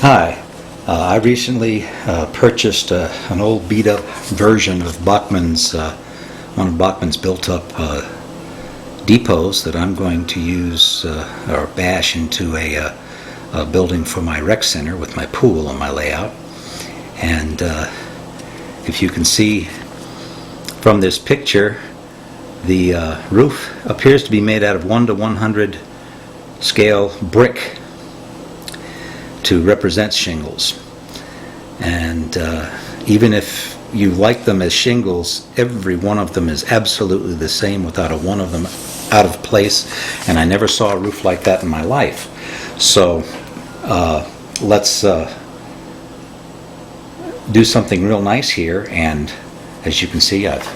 Hi, I recently purchased an old beat-up version of one of Bachman's built-up depots that I'm going to use or bash into a building for my rec center with my pool on my layout. And if you can see from this picture, the roof appears to be made out of 1 to 100 scale brick to represent shingles. And even if you like them as shingles, every one of them is absolutely the same without a one of them out of place, and I never saw a roof like that in my life. So let's do something real nice here, and as you can see, I've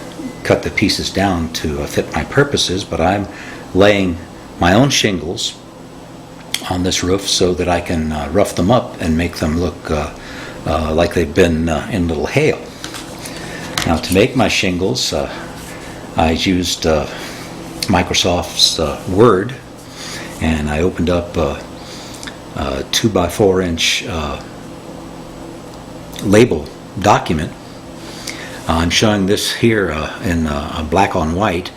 cut the pieces down to fit my purposes, but I'm laying my own shingles on this roof so that I can rough them up and make them look like they've been in little hail. Now, to make my shingles, I used Microsoft's Word, and I opened up a 2x4 inch label document. I'm showing this here in black on white.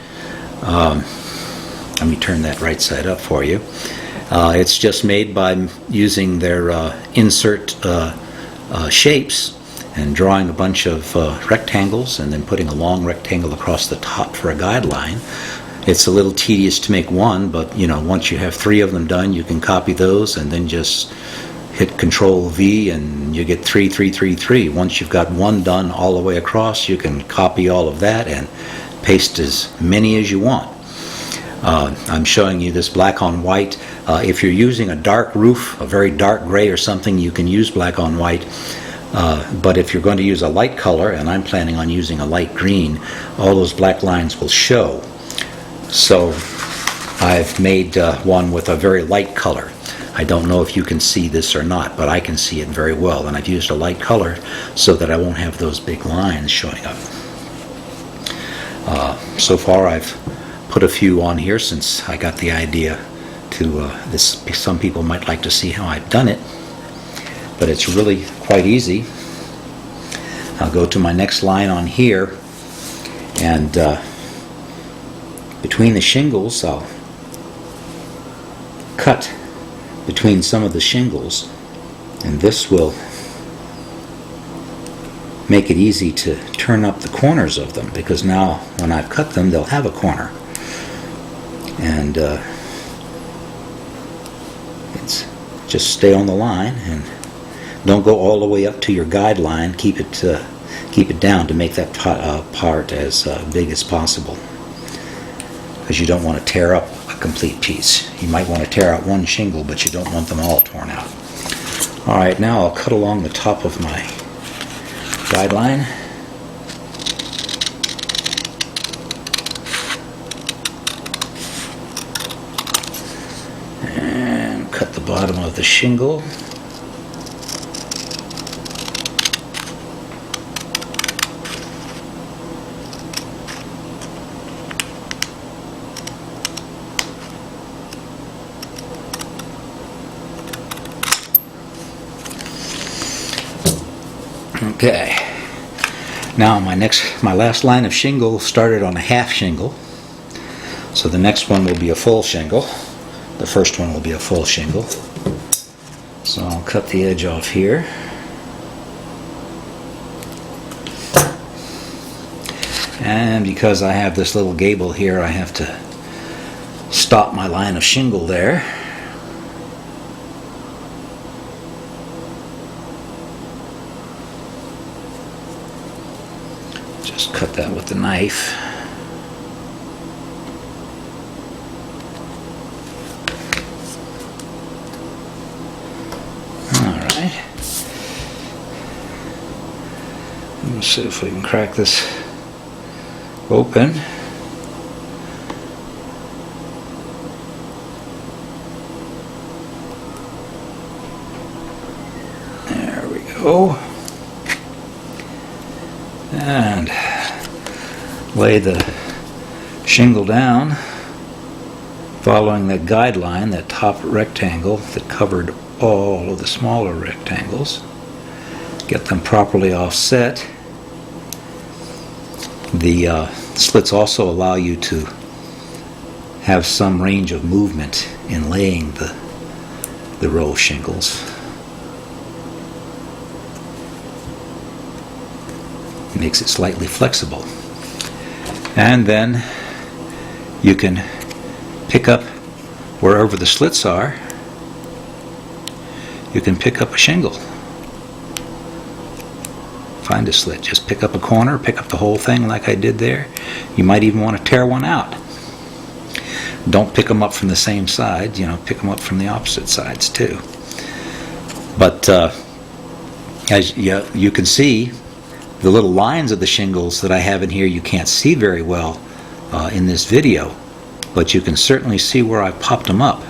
Let me turn that right side up for you. It's just made by using their insert shapes and drawing a bunch of rectangles and then putting a long rectangle across the top for a guideline. It's a little tedious to make one, but once you have 3 of them done, you can copy those and then just hit Control V and you get 3, 3, 3, 3. Once you've got one done all the way across, you can copy all of that and paste as many as you want. I'm showing you this black on white. If you're using a dark roof, a very dark gray or something, you can use black on white. But if you're going to use a light color, and I'm planning on using a light green, all those black lines will show. So I've made one with a very light color. I don't know if you can see this or not, but I can see it very well. And I've used a light color so that I won't have those big lines showing up. So far I've put a few on here since I got the idea to this. Some people might like to see how I've done it, but it's really quite easy. I'll go to my next line on here, and between the shingles I'll cut between some of the shingles, and this will make it easy to turn up the corners of them, because now when I've cut them they'll have a corner. And it's just stay on the line and don't go all the way up to your guideline. Keep it down to make that part as big as possible, because you don't want to tear up a complete piece. You might want to tear out one shingle, but you don't want them all torn out. Alright, now I'll cut along the top of my guideline. And cut the bottom of the shingle. Okay, now my last line of shingle started on a half shingle, so the next one will be a full shingle. The first one will be a full shingle. So I'll cut the edge off here. And because I have this little gable here, I have to stop my line of shingle there. Just cut that with the knife. Alright. Let's see if we can crack this open. There we go. And lay the shingle down following that guideline, that top rectangle that covered all of the smaller rectangles. Get them properly offset. The slits also allow you to have some range of movement in laying the row of shingles. Makes it slightly flexible. And then you can pick up wherever the slits are, you can pick up a shingle. Find a slit, just pick up a corner, pick up the whole thing like I did there. You might even want to tear one out. Don't pick them up from the same side, pick them up from the opposite sides too. But as you can see, the little lines of the shingles that I have in here you can't see very well in this video, but you can certainly see where I popped them up.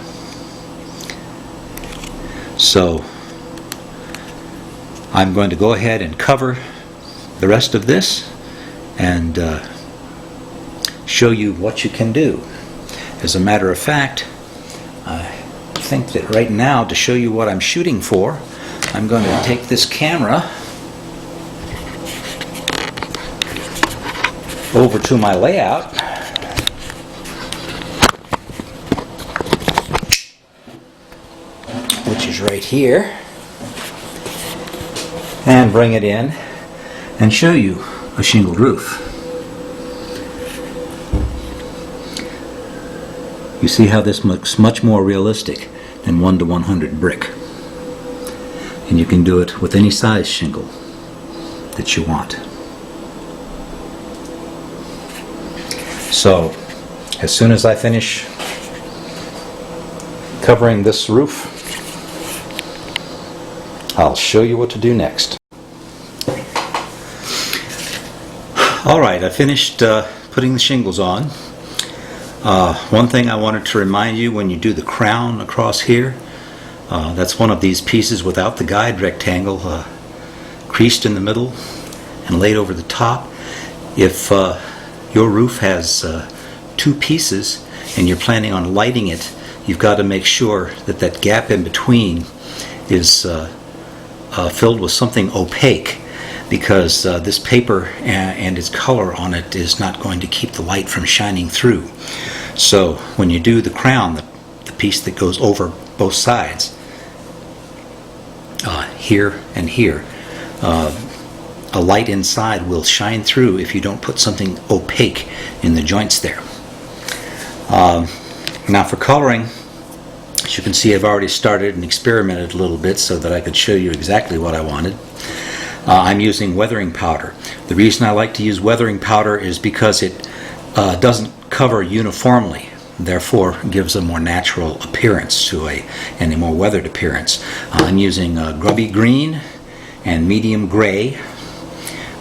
So I'm going to go ahead and cover the rest of this and show you what you can do. As a matter of fact, I think that right now, to show you what I'm shooting for, I'm going to take this camera over to my layout, which is right here, and bring it in and show you a shingled roof. You see how this looks much more realistic than 1:100 brick. And you can do it with any size shingle that you want. So, as soon as I finish covering this roof, I'll show you what to do next. Alright, I finished putting the shingles on. One thing I wanted to remind you, when you do the crown across here, that's one of these pieces without the guide rectangle, creased in the middle and laid over the top. If your roof has two pieces and you're planning on lighting it, you've got to make sure that that gap in between is filled with something opaque, because this paper and its color on it is not going to keep the light from shining through. So when you do the crown, the piece that goes over both sides, here and here, a light inside will shine through if you don't put something opaque in the joints there. Now for coloring, as you can see, I've already started and experimented a little bit so that I could show you exactly what I wanted. I'm using weathering powder. The reason I like to use weathering powder is because it doesn't cover uniformly, therefore gives a more natural appearance and a more weathered appearance. I'm using grubby green and medium gray.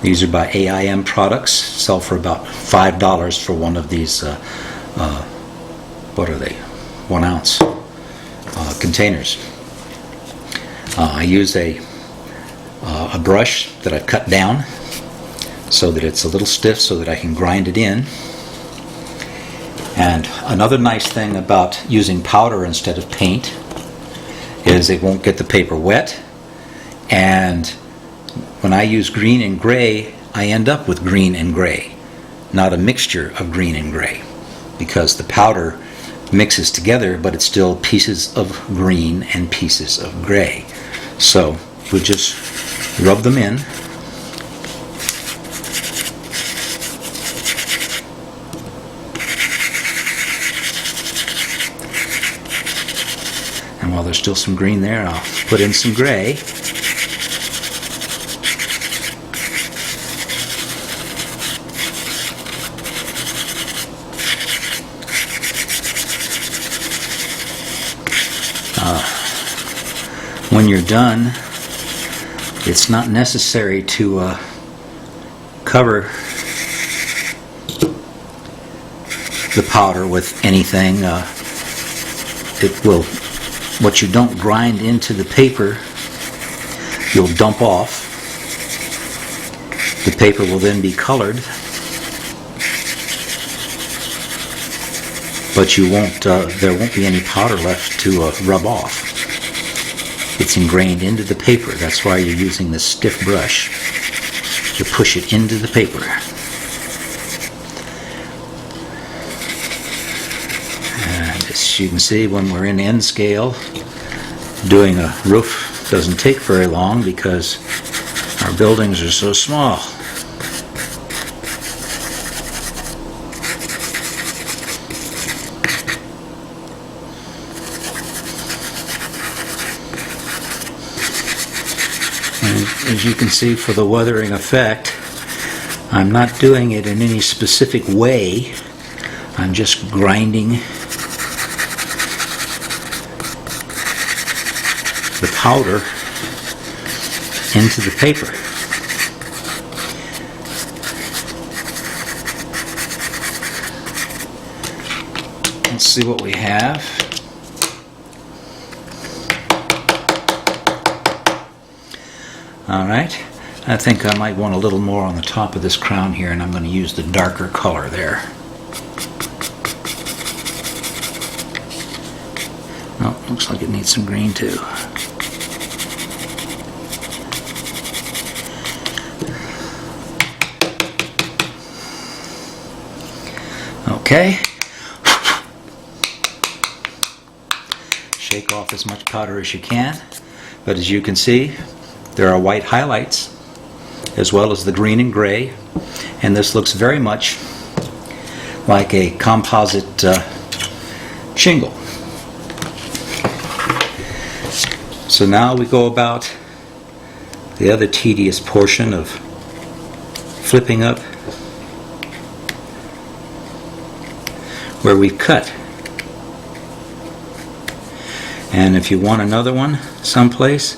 These are by AIM products, sell for about $5 for one of these, what are they, 1 ounce containers. I use a brush that I've cut down so that it's a little stiff so that I can grind it in. And another nice thing about using powder instead of paint is it won't get the paper wet, and when I use green and gray, I end up with green and gray, not a mixture of green and gray, because the powder mixes together, but it's still pieces of green and pieces of gray. So we'll just rub them in. And while there's still some green there, I'll put in some gray. When you're done, it's not necessary to cover the powder with anything. It will, what you don't grind into the paper, you'll dump off. The paper will then be colored. but you won't. There won't be any powder left to rub off. It's ingrained into the paper. That's why you're using this stiff brush to push it into the paper. And as you can see, when we're in end scale, doing a roof doesn't take very long because our buildings are so small. And as you can see, for the weathering effect, I'm not doing it in any specific way. I'm just grinding the powder into the paper. Let's see what we have. Alright, I think I might want a little more on the top of this crown here, and I'm going to use the darker color there. Oh, looks like it needs some green too. Okay. Shake off as much powder as you can, but as you can see, there are white highlights as well as the green and gray, and this looks very much like a composite shingle. So now we go about the other tedious portion of flipping up where we cut. And if you want another one someplace,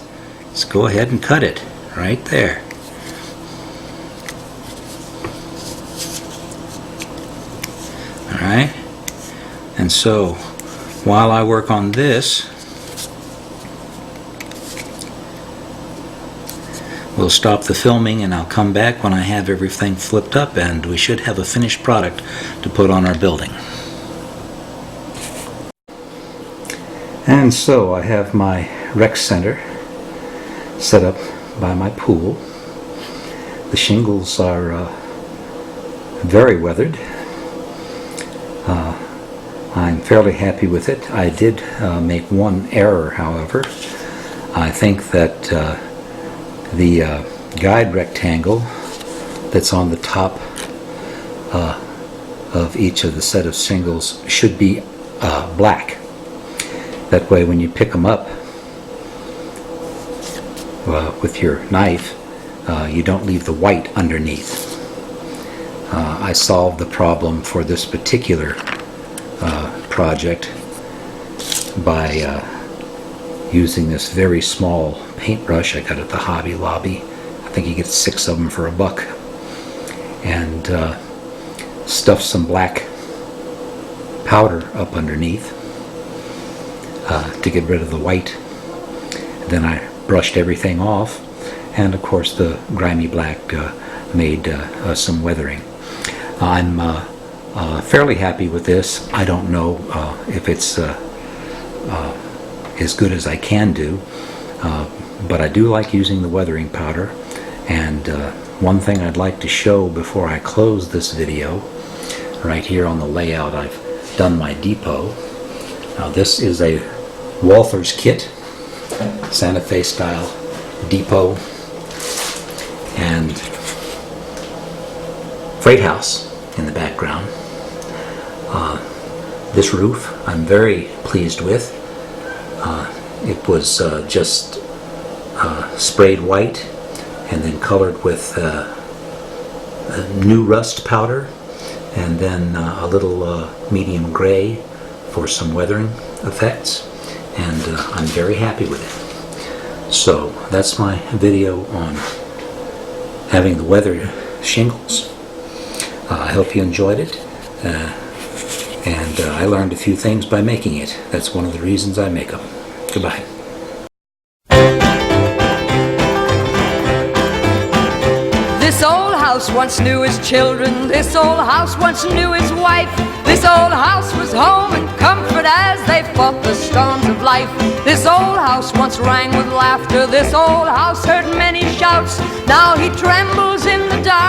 just go ahead and cut it right there. Alright, and so while I work on this, we'll stop the filming and I'll come back when I have everything flipped up, and we should have a finished product to put on our building. And so I have my rec center set up by my pool. The shingles are very weathered. I'm fairly happy with it. I did make one error, however. I think that the guide rectangle that's on the top of each of the set of shingles should be black. That way when you pick them up with your knife, you don't leave the white underneath. I solved the problem for this particular project by using this very small paintbrush I got at the Hobby Lobby. I think you get 6 of them for $1, and stuffed some black powder up underneath to get rid of the white. Then I brushed everything off, and of course the grimy black made some weathering. I'm fairly happy with this. I don't know if it's as good as I can do, but I do like using the weathering powder. And one thing I'd like to show before I close this video, right here on the layout I've done my depot. Now this is a Walther's kit, Santa Fe style depot and freight house in the background. This roof I'm very pleased with. It was just sprayed white and then colored with new rust powder, and then a little medium gray for some weathering effects, and I'm very happy with it. So that's my video on having the weathered shingles. I hope you enjoyed it, and I learned a few things by making it. That's one of the reasons I make them. Goodbye. This old house house once knew his children. This old house once knew his wife. This old house was home and comfort as they fought the storms of life. This old house once rang with laughter. This old house heard many shouts. Now he trembles in the dark.